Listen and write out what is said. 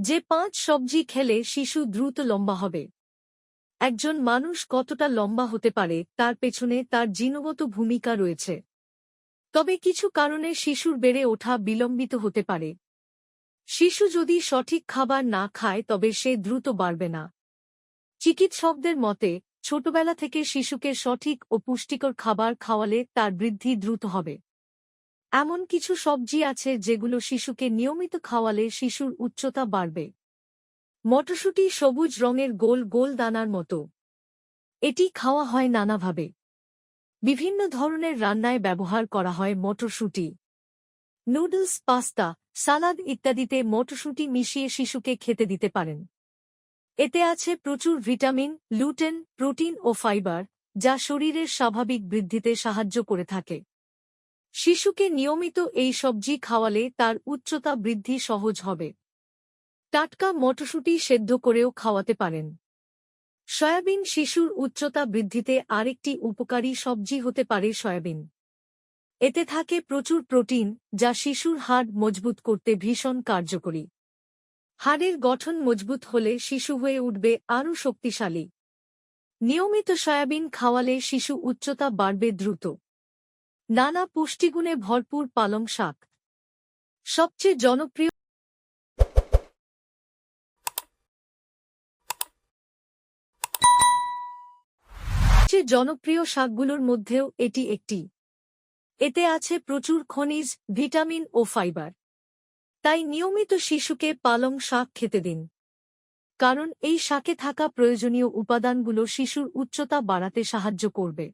যে 5 সবজি খেলে শিশু দ্রুত লম্বা হবে। একজন মানুষ কতটা লম্বা হতে পারে তার পেছনে তার জিনগত ভূমিকা রয়েছে। তবে কিছু কারণে শিশুর বেড়ে ওঠা বিলম্বিত হতে পারে। শিশু যদি সঠিক খাবার না খায় তবে সে দ্রুত বাড়বে না। চিকিৎসকদের মতে ছোটবেলা থেকে শিশুকে সঠিক ও পুষ্টিকর খাবার খাওয়ালে তার বৃদ্ধি দ্রুত হবে। এমন কিছু সবজি আছে যেগুলো শিশুকে নিয়মিত খাওয়ালে শিশুর উচ্চতা বাড়বে। মটরশুঁটি সবুজ রঙের গোল গোল দানার মতো। এটি খাওয়া হয় নানাভাবে। বিভিন্ন ধরনের রান্নায় ব্যবহার করা হয় মটরশুঁটি। নুডলস, পাস্তা, সালাদ ইত্যাদিতে মটরশুঁটি মিশিয়ে শিশুকে খেতে দিতে পারেন। এতে আছে প্রচুর ভিটামিন, গ্লুটেন, প্রোটিন ও ফাইবার, যা শরীরের স্বাভাবিক বৃদ্ধিতে সাহায্য করে থাকে। শিশুকে নিয়মিত এই সবজি খাওয়ালে তার উচ্চতা বৃদ্ধি সহজ হবে। টাটকা মটরশুঁটি সেদ্ধ করেও খাওয়াতে পারেন। সয়াবিন শিশুর উচ্চতা বৃদ্ধিতে আরেকটি উপকারী সবজি হতে পারে সয়াবিন। এতে থাকে প্রচুর প্রোটিন, যা শিশুর হাড় মজবুত করতে ভীষণ কার্যকরী। হাড়ের গঠন মজবুত হলে শিশু হয়ে উঠবে আরও শক্তিশালী। নিয়মিত সয়াবিন খাওয়ালে শিশু উচ্চতা বাড়বে দ্রুত। নানা পুষ্টিগুণে ভরপুর পালং শাক। সবচেয়ে জনপ্রিয় শাকগুলোর মধ্যেও এটি একটি। এতে আছে প্রচুর খনিজ, ভিটামিন ও ফাইবার। তাই নিয়মিত শিশুকে পালং শাক খেতে দিন। কারণ এই শাকে থাকা প্রয়োজনীয় উপাদানগুলো শিশুর উচ্চতা বাড়াতে সাহায্য করবে।